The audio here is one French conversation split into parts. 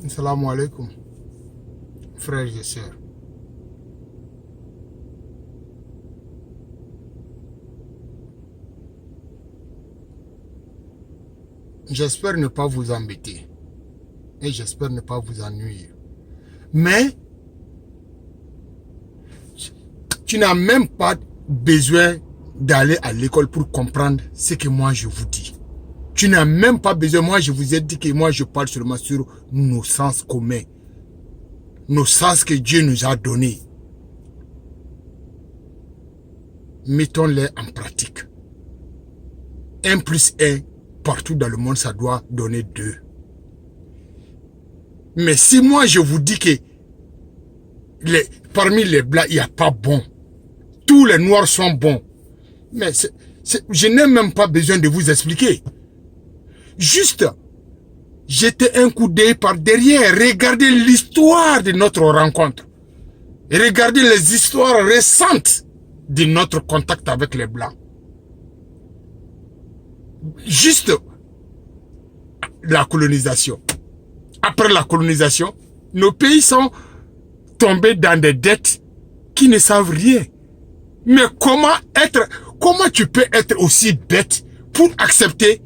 Assalamu alaikum, frères et sœurs. J'espère ne pas vous embêter et j'espère ne pas vous ennuyer. Mais tu n'as même pas besoin d'aller à l'école pour comprendre ce que moi je vous dis. Tu n'as même pas besoin. Moi, je vous ai dit que moi, je parle seulement sur nos sens communs. Nos sens que Dieu nous a donnés. Mettons-les en pratique. 1 plus 1, partout dans le monde, ça doit donner 2. Mais si moi, je vous dis que parmi les blancs, il n'y a pas bon. Tous les noirs sont bons. Mais je n'ai même pas besoin de vous expliquer. Juste, jetez un coup d'œil par derrière. Regardez l'histoire de notre rencontre. Regardez les histoires récentes de notre contact avec les Blancs. Juste la colonisation. Après la colonisation, nos pays sont tombés dans des dettes qui ne savent rien. Mais comment tu peux être aussi bête pour accepter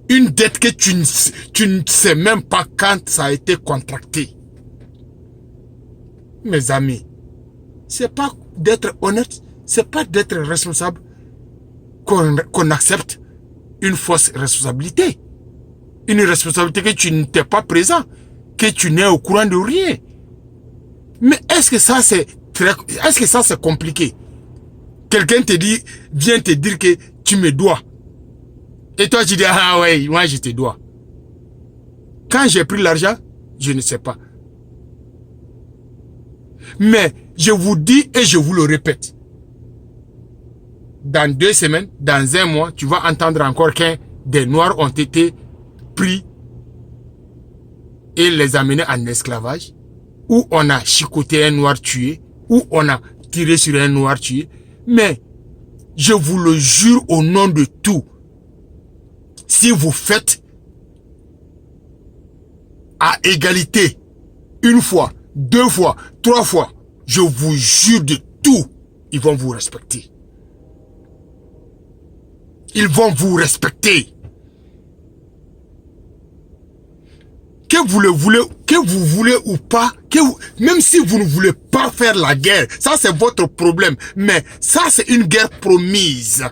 une dette que tu ne sais même pas quand ça a été contracté? Mes amis, c'est pas d'être honnête, c'est pas d'être responsable qu'on accepte une fausse responsabilité. Une responsabilité que tu n'étais pas présent, que tu n'es au courant de rien. Mais est-ce que ça c'est compliqué? Quelqu'un vient te dire que tu me dois. Et toi, tu dis, ah ouais, moi je te dois. Quand j'ai pris l'argent, je ne sais pas. Mais je vous dis et je vous le répète. Dans 2 semaines, dans 1 mois, tu vas entendre encore qu'un des Noirs ont été pris et les amenés en esclavage, ou on a chicoté un Noir tué, ou on a tiré sur un Noir tué. Mais je vous le jure au nom de tout, si vous faites à égalité 1 fois, 2 fois, 3 fois, je vous jure de tout, ils vont vous respecter. Ils vont vous respecter. Que vous voulez ou pas, même si vous ne voulez pas faire la guerre, ça c'est votre problème. Mais ça c'est une guerre promise.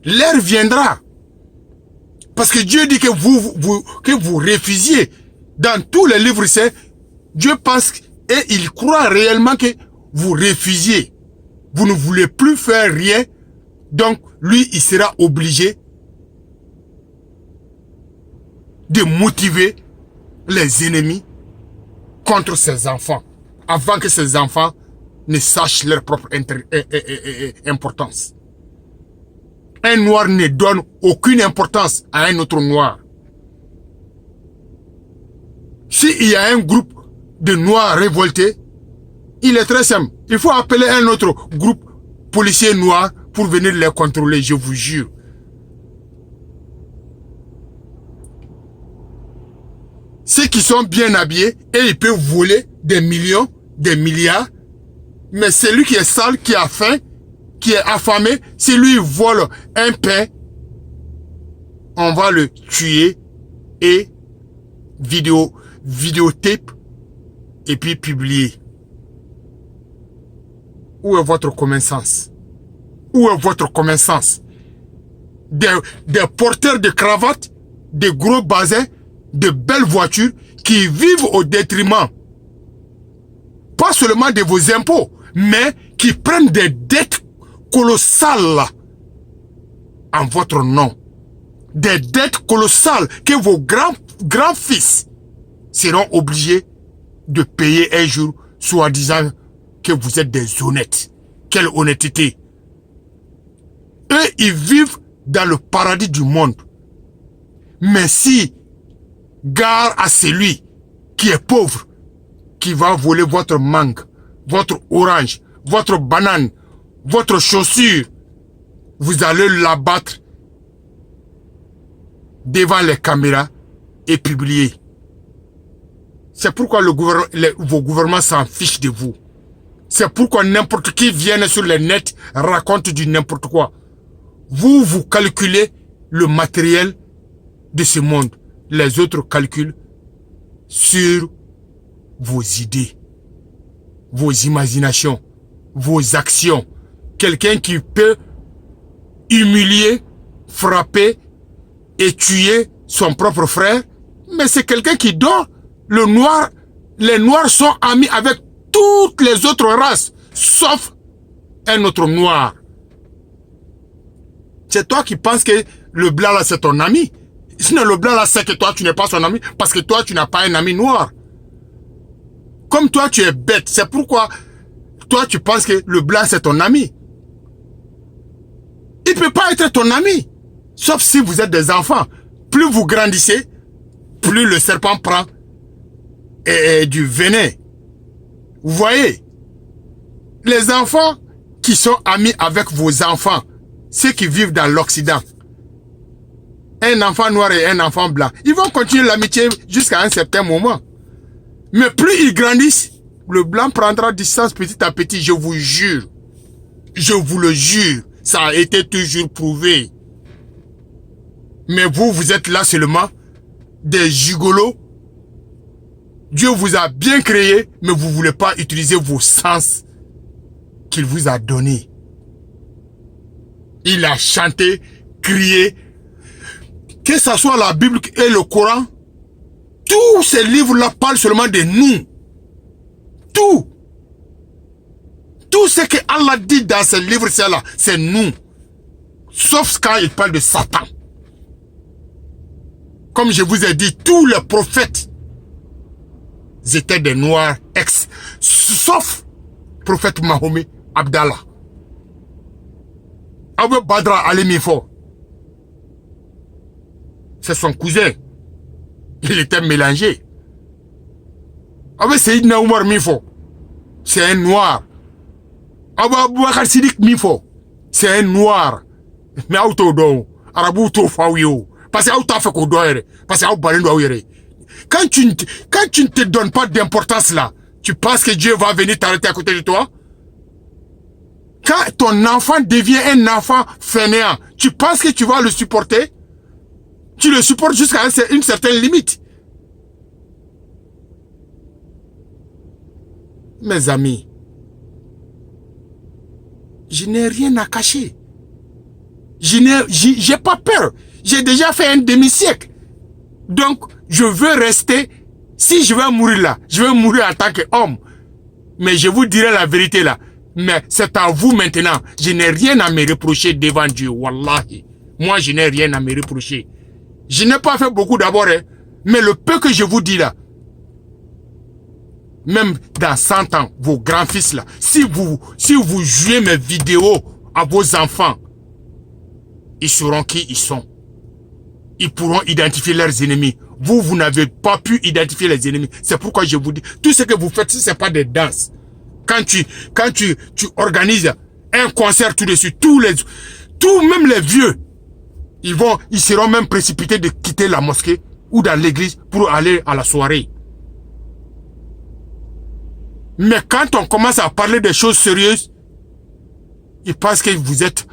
L'heure viendra. Parce que Dieu dit que vous refusiez. Dans tous les livres saints, Dieu pense et il croit réellement que vous refusiez. Vous ne voulez plus faire rien. Donc, lui, il sera obligé de motiver les ennemis contre ses enfants. Avant que ses enfants ne sachent leur propre importance. Un noir ne donne aucune importance à un autre noir. S'il y a un groupe de noirs révoltés, il est très simple. Il faut appeler un autre groupe policier noir pour venir les contrôler, je vous jure. Ceux qui sont bien habillés et ils peuvent voler des millions, des milliards, mais celui qui est sale, qui a faim, qui est affamé, si lui vole un pain, on va le tuer et vidéotape et puis publier. Où est votre connaissance? Où est votre connaissance? Des porteurs de cravates, de gros basins, de belles voitures qui vivent au détriment, pas seulement de vos impôts, mais qui prennent des dettes colossales en votre nom. Des dettes colossales que vos grands-fils seront obligés de payer un jour, soi-disant que vous êtes des honnêtes. Quelle honnêteté! Eux, ils vivent dans le paradis du monde. Mais si, gare à celui qui est pauvre, qui va voler votre mangue, votre orange, votre banane, votre chaussure, vous allez l'abattre devant les caméras et publié. C'est pourquoi vos gouvernements s'en fichent de vous. C'est pourquoi n'importe qui vient sur le net raconte du n'importe quoi. Vous, vous calculez le matériel de ce monde. Les autres calculent sur vos idées, vos imaginations, vos actions. Quelqu'un qui peut humilier, frapper et tuer son propre frère, mais c'est quelqu'un qui dort. Les noirs sont amis avec toutes les autres races, sauf un autre noir. C'est toi qui penses que le blanc là c'est ton ami. Sinon le blanc là c'est que toi tu n'es pas son ami parce que toi tu n'as pas un ami noir. Comme toi tu es bête, c'est pourquoi toi tu penses que le blanc c'est ton ami. Il ne peut pas être ton ami, sauf si vous êtes des enfants. Plus vous grandissez, plus le serpent prend du venin. Vous voyez, les enfants qui sont amis avec vos enfants, ceux qui vivent dans l'Occident, un enfant noir et un enfant blanc, ils vont continuer l'amitié jusqu'à un certain moment. Mais plus ils grandissent, le blanc prendra distance petit à petit, je vous jure. Je vous le jure, ça a été toujours prouvé. Mais vous, vous êtes là seulement des gigolos. Dieu vous a bien créé, mais vous ne voulez pas utiliser vos sens qu'il vous a donnés. Il a chanté, crié, que ce soit la Bible et le Coran, tous ces livres-là parlent seulement de nous. Tout. Tout ce que Allah dit dans ces livres-là, c'est nous. Sauf quand il parle de Satan. Comme je vous ai dit, tous les prophètes étaient des noirs sauf prophète Mahomet Abdallah. Abu Badra Ali Mifo. C'est son cousin. Il était mélangé. Abu Sayyidina Omar Mifo. C'est un noir. Abu Bakr Siddiq Mifo. C'est un noir. Mais auto don. Arabu to fawio. Parce que auto fait ko parce que balendo awere. Quand tu ne te donnes pas d'importance là, tu penses que Dieu va venir t'arrêter à côté de toi? Quand ton enfant devient un enfant fainéant, tu penses que tu vas le supporter? Tu le supportes jusqu'à une certaine limite. Mes amis, je n'ai rien à cacher. J'ai pas peur. J'ai déjà fait un demi-siècle. Donc, je veux rester. Si je vais mourir là, je vais mourir en tant qu'homme. Mais je vous dirai la vérité là. Mais c'est à vous maintenant. Je n'ai rien à me reprocher devant Dieu. Wallahi. Moi, je n'ai rien à me reprocher. Je n'ai pas fait beaucoup d'abord. Hein, mais le peu que je vous dis là, même dans 100 ans, vos grands-fils là, si vous jouez mes vidéos à vos enfants, ils sauront qui ils sont. Ils pourront identifier leurs ennemis. Vous, vous n'avez pas pu identifier les ennemis. C'est pourquoi je vous dis, tout ce que vous faites, ce n'est pas des danses. Quand tu organises un concert tout dessus, même les vieux, ils seront même précipités de quitter la mosquée ou dans l'église pour aller à la soirée. Mais quand on commence à parler des choses sérieuses, ils pensent que vous êtes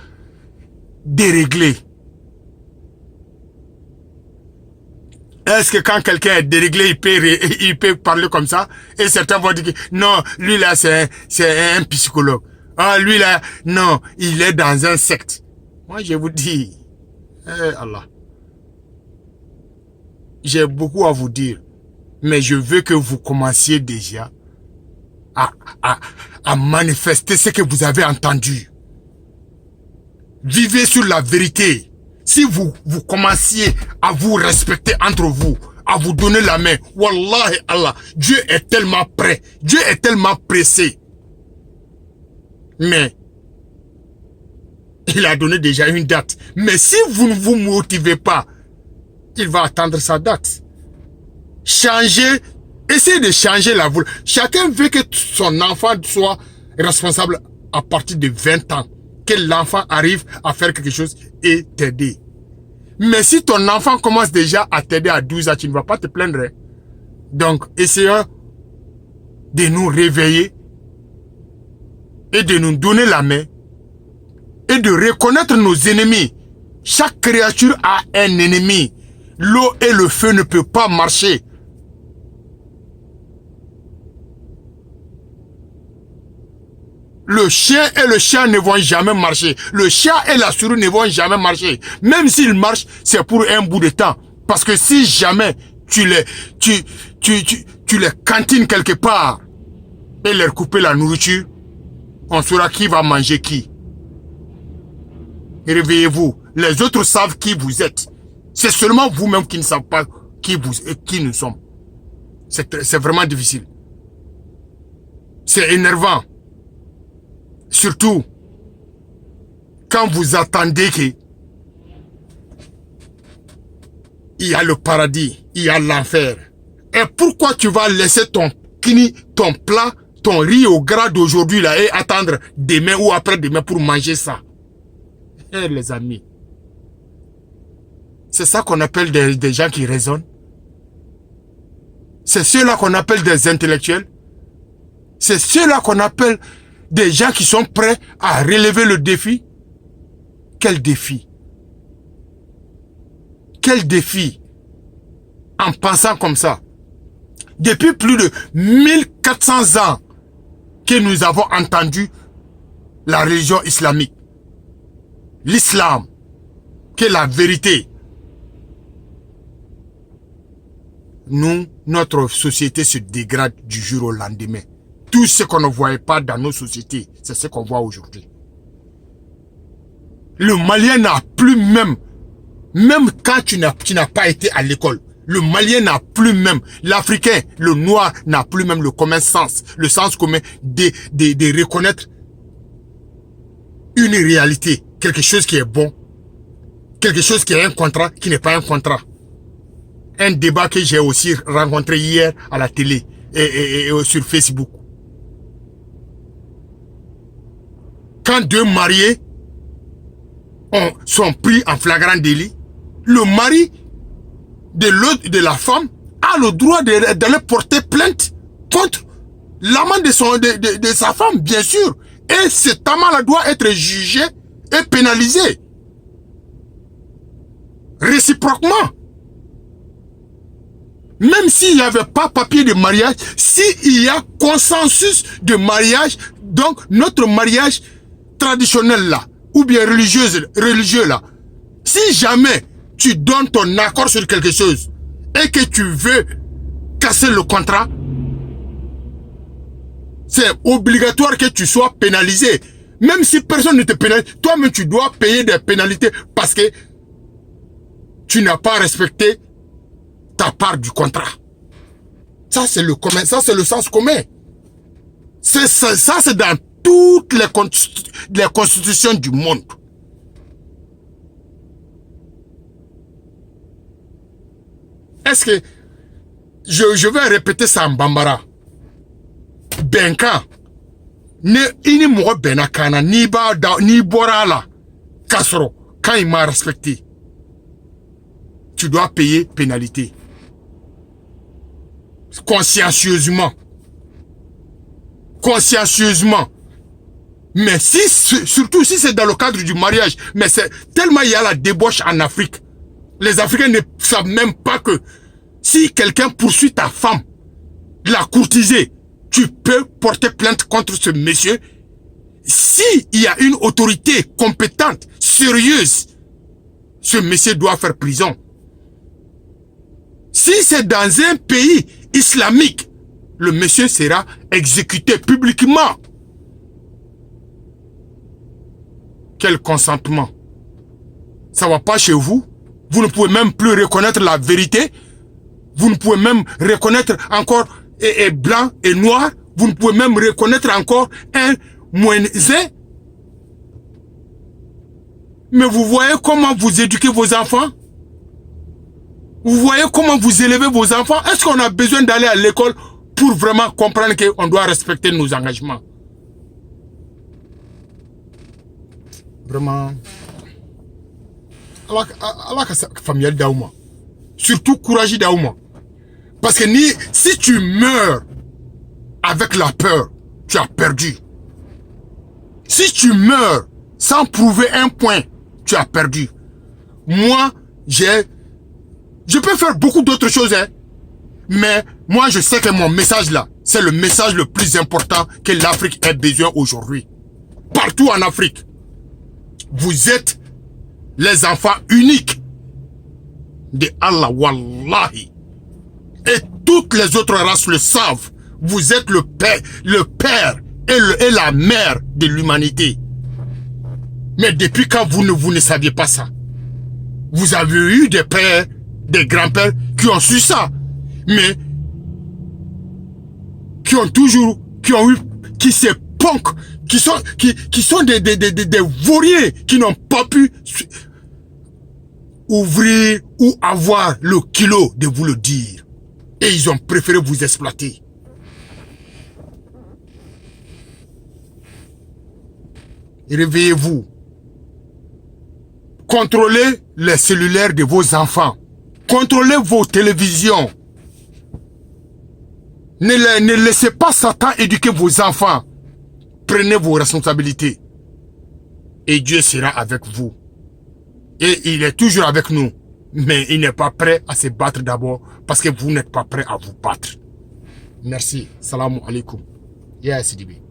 déréglé. Est-ce que quand quelqu'un est déréglé, il peut parler comme ça? Et certains vont dire que non, lui là c'est un psychologue. Ah, lui là, non, il est dans un secte. Moi je vous dis, Allah, j'ai beaucoup à vous dire, mais je veux que vous commenciez déjà à manifester ce que vous avez entendu. Vivez sur la vérité. Si vous commenciez à vous respecter entre vous, à vous donner la main, Wallahi Allah, Dieu est tellement prêt, Dieu est tellement pressé. Mais, il a donné déjà une date. Mais si vous ne vous motivez pas, il va attendre sa date. Changez, essayez de changer la voie. Chacun veut que son enfant soit responsable à partir de 20 ans. Que l'enfant arrive à faire quelque chose et t'aider. Mais si ton enfant commence déjà à t'aider à 12 ans, tu ne vas pas te plaindre. Hein. Donc, essayons de nous réveiller et de nous donner la main et de reconnaître nos ennemis. Chaque créature a un ennemi. L'eau et le feu ne peuvent pas marcher. Le chien et le chat ne vont jamais marcher. Le chat et la souris ne vont jamais marcher. Même s'ils marchent, c'est pour un bout de temps. Parce que si jamais tu les cantines quelque part et leur couper la nourriture, on saura qui va manger qui. Réveillez-vous. Les autres savent qui vous êtes. C'est seulement vous-même qui ne savez pas qui nous sommes. C'est vraiment difficile. C'est énervant. Surtout, quand vous attendez qu'il y a le paradis, il y a l'enfer. Et pourquoi tu vas laisser ton plat, ton riz au gras d'aujourd'hui là et attendre demain ou après-demain pour manger ça? Eh les amis, c'est ça qu'on appelle des gens qui raisonnent. C'est ceux-là qu'on appelle des intellectuels. C'est ceux-là qu'on appelle des gens qui sont prêts à relever le défi. Quel défi? Quel défi? En pensant comme ça. Depuis plus de 1400 ans que nous avons entendu la religion islamique. L'islam, qui est la vérité. Nous, notre société se dégrade du jour au lendemain. Tout ce qu'on ne voyait pas dans nos sociétés, c'est ce qu'on voit aujourd'hui. Le Malien n'a plus même quand tu n'as pas été à l'école, le Malien n'a plus même, l'Africain, le Noir n'a plus même le commun sens, le sens commun de reconnaître une réalité, quelque chose qui est bon, quelque chose qui est un contrat, qui n'est pas un contrat. Un débat que j'ai aussi rencontré hier à la télé et sur Facebook. Quand deux mariés sont pris en flagrant délit, le mari de la femme a le droit d'aller porter plainte contre l'amant de sa femme, bien sûr. Et cet amant-là doit être jugé et pénalisé. Réciproquement. Même s'il n'y avait pas papier de mariage, s'il y a consensus de mariage, donc notre mariage traditionnel là, ou bien religieux là, si jamais tu donnes ton accord sur quelque chose et que tu veux casser le contrat, c'est obligatoire que tu sois pénalisé. Même si personne ne te pénalise, toi-même tu dois payer des pénalités parce que tu n'as pas respecté ta part du contrat. Ça c'est le commun, ça c'est le sens commun. Ça c'est dans toutes les constitutions du monde. Est-ce que je vais répéter ça en bambara? Benka ne ini mo benakana ni bora la kasro quand il m'a respecté. Tu dois payer pénalité. Consciencieusement. Consciencieusement. Mais surtout si c'est dans le cadre du mariage, mais c'est tellement il y a la débauche en Afrique. Les Africains ne savent même pas que si quelqu'un poursuit ta femme, la courtiser, tu peux porter plainte contre ce monsieur. Si il y a une autorité compétente, sérieuse, ce monsieur doit faire prison. Si c'est dans un pays islamique, le monsieur sera exécuté publiquement. Quel consentement? Ça ne va pas chez vous? Vous ne pouvez même plus reconnaître la vérité. Vous ne pouvez même reconnaître encore blanc et noir. Vous ne pouvez même reconnaître encore un moinesin. Mais vous voyez comment vous éduquez vos enfants? Vous voyez comment vous élevez vos enfants? Est-ce qu'on a besoin d'aller à l'école pour vraiment comprendre qu'on doit respecter nos engagements? Vraiment. Allah familial d'Aouma. Surtout courageux d'Aouma. Parce que si tu meurs avec la peur, tu as perdu. Si tu meurs sans prouver un point, tu as perdu. Moi, je peux faire beaucoup d'autres choses, hein. Mais moi, je sais que mon message là, c'est le message le plus important que l'Afrique ait besoin aujourd'hui. Partout en Afrique, vous êtes les enfants uniques de Allah, Wallahi. Et toutes les autres races le savent. Vous êtes le père et la mère de l'humanité. Mais depuis quand vous ne saviez pas ça? Vous avez eu des pères, des grands-pères qui ont su ça. Mais qui se ponkent, qui sont des vauriens qui n'ont pas pu ouvrir ou avoir le kilo de vous le dire. Et ils ont préféré vous exploiter. Réveillez-vous. Contrôlez les cellulaires de vos enfants. Contrôlez vos télévisions. Ne laissez pas Satan éduquer vos enfants. Prenez vos responsabilités. Et Dieu sera avec vous. Et il est toujours avec nous. Mais il n'est pas prêt à se battre d'abord parce que vous n'êtes pas prêt à vous battre. Merci. Salam alaikum. Yes, Sidibe.